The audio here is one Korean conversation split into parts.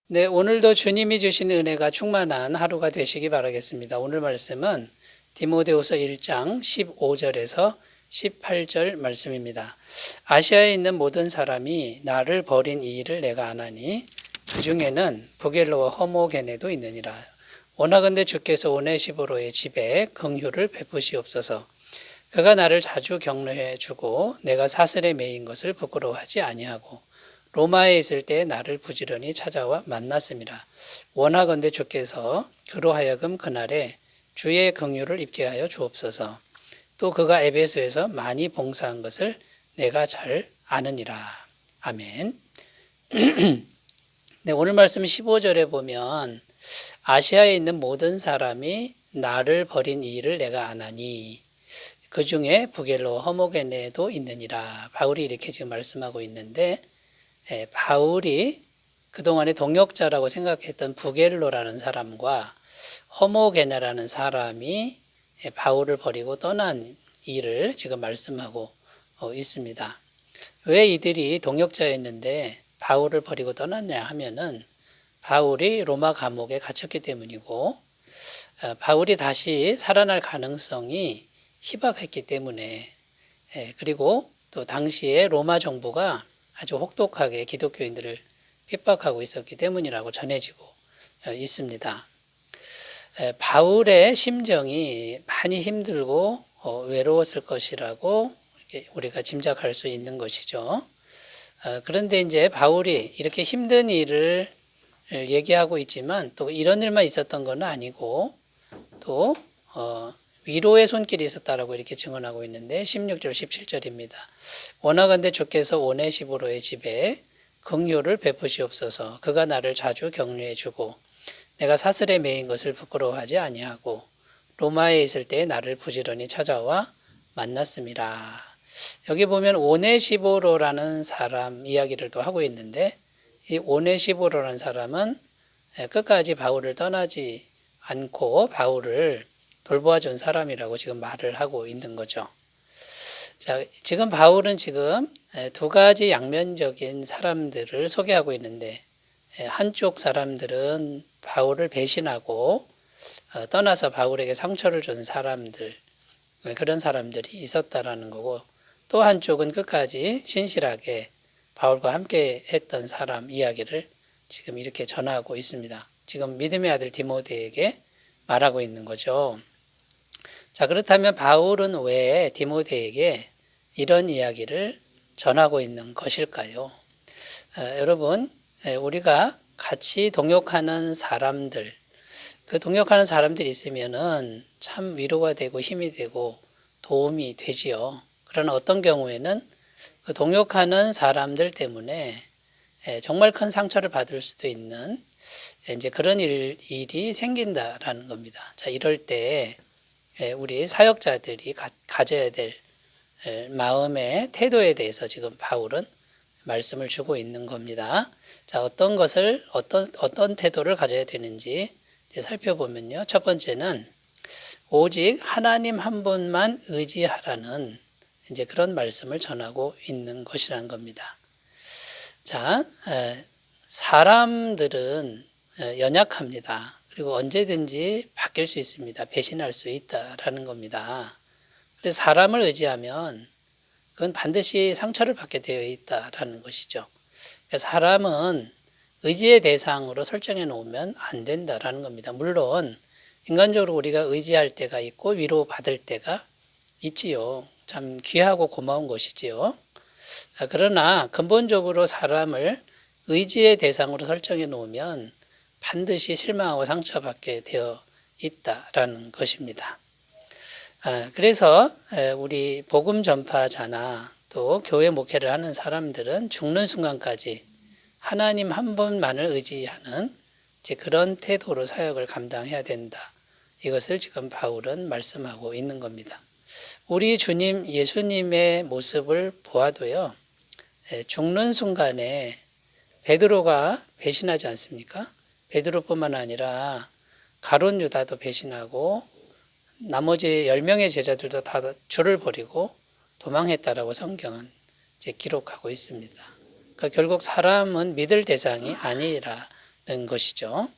네, 오늘도 주님이 주신 은혜가 충만한 하루가 되시기 바라겠습니다. 오늘 말씀은 디모데후서 1장 15절에서 18절 말씀입니다. 아시아에 있는 모든 사람이 나를 버린 이 일을 내가 아나니 그 중에는 부겔로와 허모게네도 있느니라. 원하건대 주께서 오네시보로의 집에 긍휼을 베푸시옵소서. 그가 나를 자주 격려해 주고 내가 사슬에 매인 것을 부끄러워하지 아니하고 로마에 있을 때 나를 부지런히 찾아와 만났습니다. 원하건대 주께서 그로 하여금 그날에 주의 긍휼을 입게 하여 주옵소서. 또 그가 에베소에서 많이 봉사한 것을 내가 잘 아느니라. 아멘. 네, 오늘 말씀 15절에 보면 아시아에 있는 모든 사람이 나를 버린 이 일을 내가 아나니 그 중에 부겔로 허모게네도 있느니라. 바울이 이렇게 지금 말씀하고 있는데 바울이 그동안의 동역자라고 생각했던 부겔로라는 사람과 허모게네라는 사람이 바울을 버리고 떠난 일을 지금 말씀하고 있습니다. 왜 이들이 동역자였는데 바울을 버리고 떠났냐 하면은 바울이 로마 감옥에 갇혔기 때문이고 바울이 다시 살아날 가능성이 희박했기 때문에 그리고 또 당시에 로마 정부가 아주 혹독하게 기독교인들을 핍박하고 있었기 때문이라고 전해지고 있습니다. 바울의 심정이 많이 힘들고 외로웠을 것이라고 우리가 짐작할 수 있는 것이죠. 그런데 이제 바울이 이렇게 힘든 일을 얘기하고 있지만 또 이런 일만 있었던 건 아니고 또 위로의 손길이 있었다라고 이렇게 증언하고 있는데 16절 17절입니다. 원하건대 주께서 오네시보로의 집에 긍휼을 베푸시옵소서. 그가 나를 자주 격려해 주고 내가 사슬에 매인 것을 부끄러워하지 아니하고 로마에 있을 때 나를 부지런히 찾아와 만났습니다. 여기 보면 오네시보로라는 사람 이야기를 또 하고 있는데 이 오네시보로라는 사람은 끝까지 바울을 떠나지 않고 바울을 돌보아 준 사람이라고 지금 말을 하고 있는 거죠. 자, 지금 바울은 지금 두 가지 양면적인 사람들을 소개하고 있는데 한쪽 사람들은 바울을 배신하고 떠나서 바울에게 상처를 준 사람들, 그런 사람들이 있었다라는 거고 또 한쪽은 끝까지 신실하게 바울과 함께 했던 사람 이야기를 지금 이렇게 전하고 있습니다. 지금 믿음의 아들 디모데에게 말하고 있는 거죠. 자, 그렇다면 바울은 왜 디모데에게 이런 이야기를 전하고 있는 것일까요? 여러분, 우리가 같이 동역하는 사람들, 그 동역하는 사람들이 있으면은 참 위로가 되고 힘이 되고 도움이 되지요. 그러나 어떤 경우에는 그 동역하는 사람들 때문에 정말 큰 상처를 받을 수도 있는 이제 그런 일이 생긴다라는 겁니다. 자, 이럴 때 우리 사역자들이 가져야 될 마음의 태도에 대해서 지금 바울은 말씀을 주고 있는 겁니다. 자, 어떤 태도를 가져야 되는지 살펴보면요. 첫 번째는 오직 하나님 한 분만 의지하라는 이제 그런 말씀을 전하고 있는 것이라는 겁니다. 자, 사람들은 연약합니다. 그리고 언제든지 바뀔 수 있습니다. 배신할 수 있다라는 겁니다. 그래서 사람을 의지하면 그건 반드시 상처를 받게 되어 있다라는 것이죠. 그러니까 사람은 의지의 대상으로 설정해 놓으면 안 된다라는 겁니다. 물론 인간적으로 우리가 의지할 때가 있고 위로받을 때가 있지요. 참 귀하고 고마운 것이지요. 그러나 근본적으로 사람을 의지의 대상으로 설정해 놓으면 반드시 실망하고 상처받게 되어 있다라는 것입니다. 그래서 우리 복음 전파자나 또 교회 목회를 하는 사람들은 죽는 순간까지 하나님 한 분만을 의지하는 그런 태도로 사역을 감당해야 된다. 이것을 지금 바울은 말씀하고 있는 겁니다. 우리 주님 예수님의 모습을 보아도요. 죽는 순간에 베드로가 배신하지 않습니까? 베드로뿐만 아니라 가룟 유다도 배신하고 나머지 10명의 제자들도 다 줄을 버리고 도망했다라고 성경은 기록하고 있습니다. 그러니까 결국 사람은 믿을 대상이 아니라 것이죠.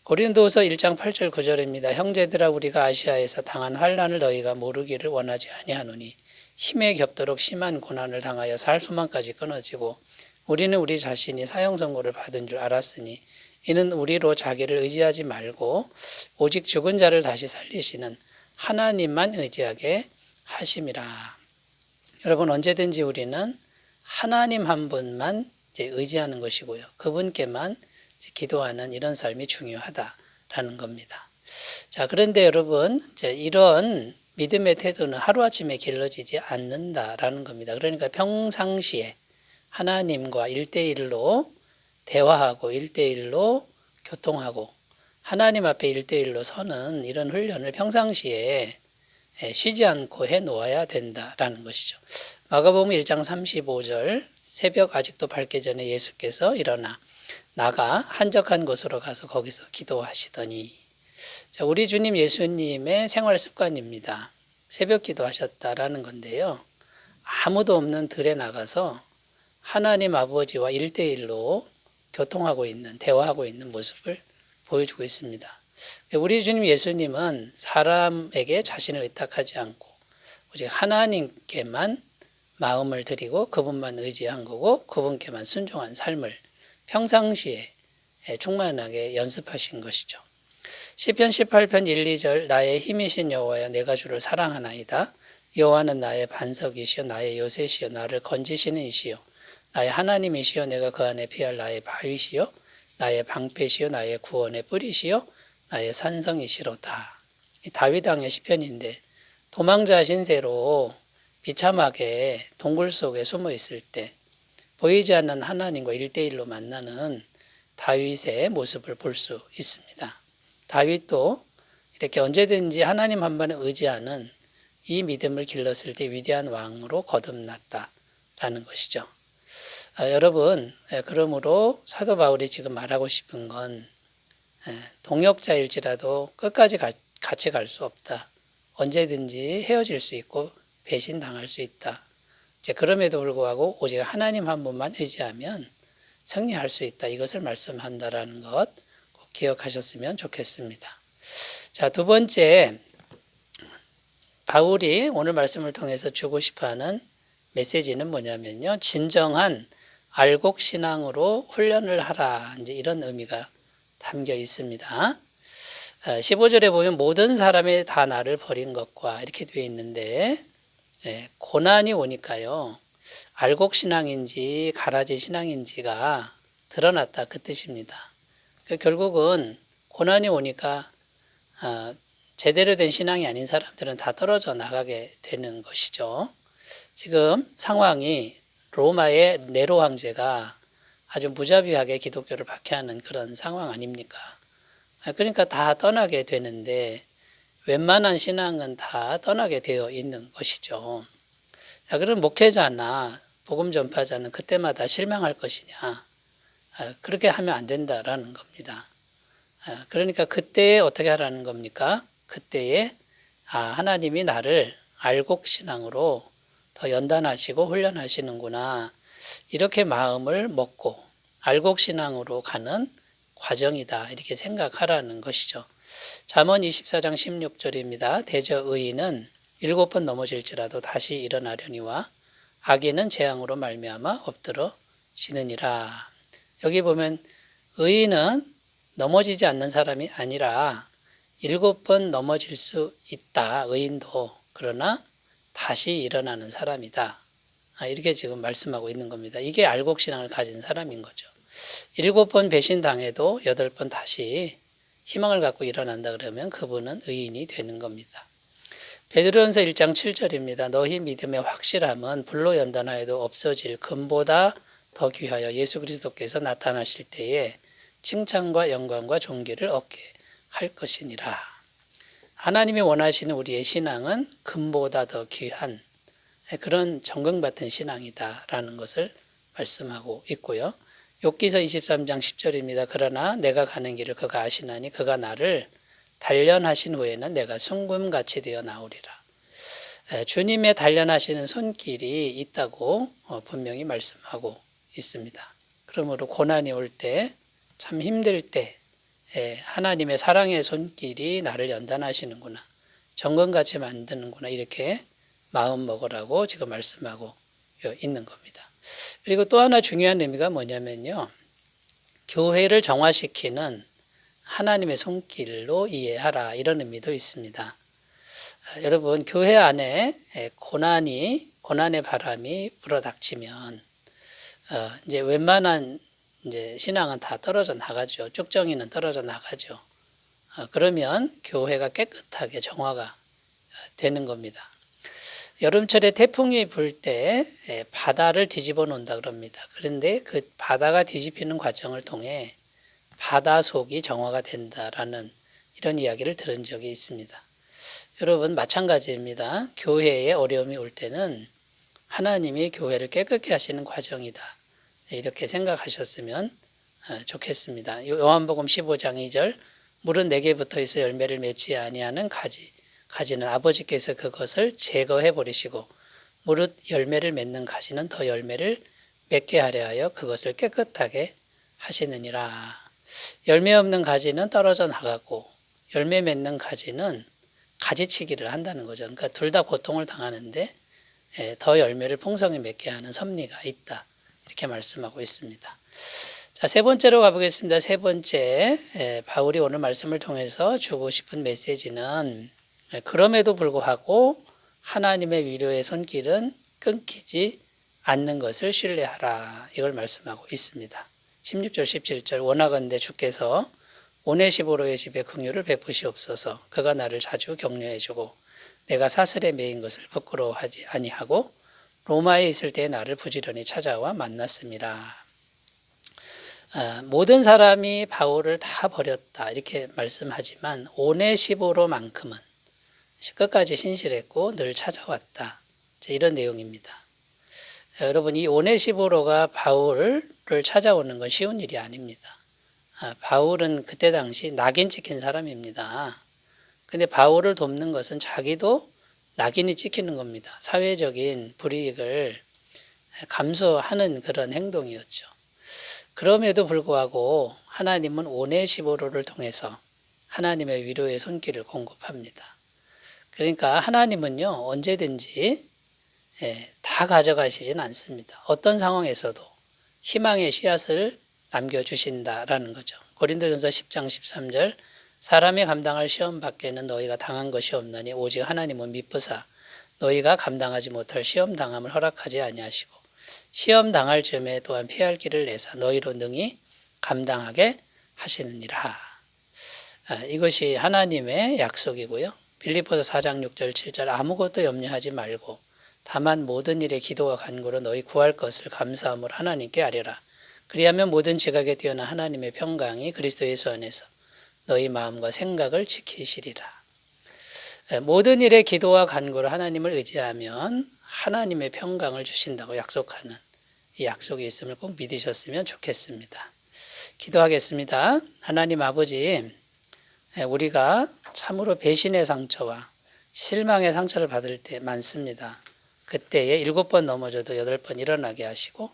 고린도후서 1장 8절 9절입니다. 형제들아 우리가 아시아에서 당한 환난을 너희가 모르기를 원하지 아니하노니 힘에 겹도록 심한 고난을 당하여 살 소망까지 끊어지고 우리는 우리 자신이 사형 선고를 받은 줄 알았으니 이는 우리로 자기를 의지하지 말고 오직 죽은 자를 다시 살리시는 하나님만 의지하게 하심이라. 여러분 언제든지 우리는 하나님 한 분만 의지하는 것이고요. 그분께만 기도하는 이런 삶이 중요하다라는 겁니다. 자, 그런데 여러분 이런 믿음의 태도는 하루아침에 길러지지 않는다라는 겁니다. 그러니까 평상시에 하나님과 1대1로 대화하고 1대1로 교통하고 하나님 앞에 1대1로 서는 이런 훈련을 평상시에 쉬지 않고 해 놓아야 된다라는 것이죠. 마가복음 1장 35절 새벽 아직도 밝기 전에 예수께서 일어나 나가 한적한 곳으로 가서 거기서 기도하시더니 자, 우리 주님 예수님의 생활 습관입니다. 새벽 기도하셨다라는 건데요. 아무도 없는 들에 나가서 하나님 아버지와 1대1로 교통하고 있는 대화하고 있는 모습을 보여주고 있습니다. 우리 주님 예수님은 사람에게 자신을 의탁하지 않고 오직 하나님께만 마음을 드리고 그분만 의지한 거고 그분께만 순종한 삶을 평상시에 충만하게 연습하신 것이죠. 시편 18편 1, 2절 나의 힘이신 여호와여 내가 주를 사랑하나이다. 여호와는 나의 반석이시여 나의 요새시여 나를 건지시는 이시여 나의 하나님이시여 내가 그 안에 피할 나의 바위시여 나의 방패시여 나의 구원의 뿌리시여 나의 산성이시로다. 다윗 왕의 시편인데 도망자 신세로 비참하게 동굴 속에 숨어 있을 때 보이지 않는 하나님과 1대1로 만나는 다윗의 모습을 볼 수 있습니다. 다윗도 이렇게 언제든지 하나님 한 번에 의지하는 이 믿음을 길렀을 때 위대한 왕으로 거듭났다라는 것이죠. 여러분, 그러므로 사도 바울이 지금 말하고 싶은 건 동역자일지라도 끝까지 같이 갈 수 없다. 언제든지 헤어질 수 있고 배신당할 수 있다. 그럼에도 불구하고 오직 하나님 한 분만 의지하면 승리할 수 있다. 이것을 말씀한다라는 것 꼭 기억하셨으면 좋겠습니다. 자, 두 번째, 바울이 오늘 말씀을 통해서 주고 싶어하는 메시지는 뭐냐면요. 진정한 알곡신앙으로 훈련을 하라. 이제 이런 의미가 담겨 있습니다. 15절에 보면 모든 사람이 다 나를 버린 것과 이렇게 되어 있는데 고난이 오니까요. 알곡신앙인지 가라지 신앙인지가 드러났다 그 뜻입니다. 결국은 고난이 오니까 제대로 된 신앙이 아닌 사람들은 다 떨어져 나가게 되는 것이죠. 지금 상황이 로마의 네로 황제가 아주 무자비하게 기독교를 박해하는 그런 상황 아닙니까? 그러니까 다 떠나게 되는데 웬만한 신앙은 다 떠나게 되어 있는 것이죠. 자, 그럼 목회자나 복음 전파자는 그때마다 실망할 것이냐? 그렇게 하면 안 된다라는 겁니다. 그러니까 그때에 어떻게 하라는 겁니까? 그때에 하나님이 나를 알곡신앙으로 더 연단하시고 훈련하시는구나. 이렇게 마음을 먹고 알곡신앙으로 가는 과정이다. 이렇게 생각하라는 것이죠. 잠언 24장 16절입니다. 대저 의인은 7번 넘어질지라도 다시 일어나려니와 악인은 재앙으로 말미암아 엎드러지느니라. 여기 보면 의인은 넘어지지 않는 사람이 아니라 7번 넘어질 수 있다. 의인도. 그러나 다시 일어나는 사람이다. 이렇게 지금 말씀하고 있는 겁니다. 이게 알곡신앙을 가진 사람인 거죠. 7번 배신당해도 8번 다시 희망을 갖고 일어난다 그러면 그분은 의인이 되는 겁니다. 베드로전서 1장 7절입니다. 너희 믿음의 확실함은 불로 연단하여도 없어질 금보다 더 귀하여 예수 그리스도께서 나타나실 때에 칭찬과 영광과 존귀를 얻게 할 것이니라. 하나님이 원하시는 우리의 신앙은 금보다 더 귀한 그런 정금같은 신앙이다라는 것을 말씀하고 있고요. 욥기서 23장 10절입니다. 그러나 내가 가는 길을 그가 아시나니 그가 나를 단련하신 후에는 내가 순금같이 되어 나오리라. 주님의 단련하시는 손길이 있다고 분명히 말씀하고 있습니다. 그러므로 고난이 올 때 참 힘들 때 하나님의 사랑의 손길이 나를 연단하시는구나. 정금같이 만드는구나. 이렇게 마음 먹으라고 지금 말씀하고 있는 겁니다. 그리고 또 하나 중요한 의미가 뭐냐면요. 교회를 정화시키는 하나님의 손길로 이해하라. 이런 의미도 있습니다. 여러분, 교회 안에 고난의 바람이 불어닥치면, 이제 웬만한 이제 신앙은 다 떨어져 나가죠. 쭉정이는 떨어져 나가죠. 그러면 교회가 깨끗하게 정화가 되는 겁니다. 여름철에 태풍이 불 때 바다를 뒤집어 놓는다 그럽니다. 그런데 그 바다가 뒤집히는 과정을 통해 바다 속이 정화가 된다라는 이런 이야기를 들은 적이 있습니다. 여러분 마찬가지입니다. 교회에 어려움이 올 때는 하나님이 교회를 깨끗게 하시는 과정이다. 이렇게 생각하셨으면 좋겠습니다. 요한복음 15장 2절 물은 내게 붙어 있어 열매를 맺지 아니하는 가지는 아버지께서 그것을 제거해 버리시고 무릇 열매를 맺는 가지는 더 열매를 맺게 하려 하여 그것을 깨끗하게 하시느니라. 열매 없는 가지는 떨어져 나가고 열매 맺는 가지는 가지치기를 한다는 거죠. 그러니까 둘 다 고통을 당하는데 더 열매를 풍성히 맺게 하는 섭리가 있다. 이렇게 말씀하고 있습니다. 자, 세 번째로 가보겠습니다. 세 번째, 바울이 오늘 말씀을 통해서 주고 싶은 메시지는 그럼에도 불구하고 하나님의 위로의 손길은 끊기지 않는 것을 신뢰하라. 이걸 말씀하고 있습니다. 16절, 17절 원하건대 주께서 오네시보로의 집에 긍휼을 베푸시옵소서. 그가 나를 자주 격려해주고 내가 사슬에 매인 것을 부끄러워하지 아니하고 로마에 있을 때 나를 부지런히 찾아와 만났음이라. 모든 사람이 바울을 다 버렸다 이렇게 말씀하지만 오네시보로만큼은 끝까지 신실했고 늘 찾아왔다. 이런 내용입니다. 여러분 이 오네시보로가 바울을 찾아오는 건 쉬운 일이 아닙니다. 바울은 그때 당시 낙인 찍힌 사람입니다. 근데 바울을 돕는 것은 자기도 낙인이 찍히는 겁니다. 사회적인 불이익을 감수하는 그런 행동이었죠. 그럼에도 불구하고 하나님은 오네시보로를 통해서 하나님의 위로의 손길을 공급합니다. 그러니까 하나님은요 언제든지 다 가져가시진 않습니다. 어떤 상황에서도 희망의 씨앗을 남겨주신다라는 거죠. 고린도전서 10장 13절 사람이 감당할 시험 밖에는 너희가 당한 것이 없나니 오직 하나님은 미쁘사 너희가 감당하지 못할 시험 당함을 허락하지 아니하시고 시험 당할 즈음에 또한 피할 길을 내사 너희로 능히 감당하게 하시느니라. 이것이 하나님의 약속이고요. 빌립보서 4장 6절 7절 아무것도 염려하지 말고 다만 모든 일에 기도와 간구로 너희 구할 것을 감사함으로 하나님께 아뢰라. 그리하면 모든 지각에 뛰어난 하나님의 평강이 그리스도 예수 안에서 너희 마음과 생각을 지키시리라. 모든 일에 기도와 간구로 하나님을 의지하면 하나님의 평강을 주신다고 약속하는 이 약속이 있음을 꼭 믿으셨으면 좋겠습니다. 기도하겠습니다. 하나님 아버지, 우리가 참으로 배신의 상처와 실망의 상처를 받을 때 많습니다. 그때에 7번 넘어져도 8번 일어나게 하시고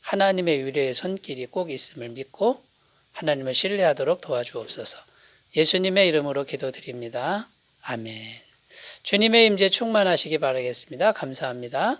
하나님의 위로의 손길이 꼭 있음을 믿고 하나님을 신뢰하도록 도와주옵소서. 예수님의 이름으로 기도드립니다. 아멘. 주님의 임재 충만하시기 바라겠습니다. 감사합니다.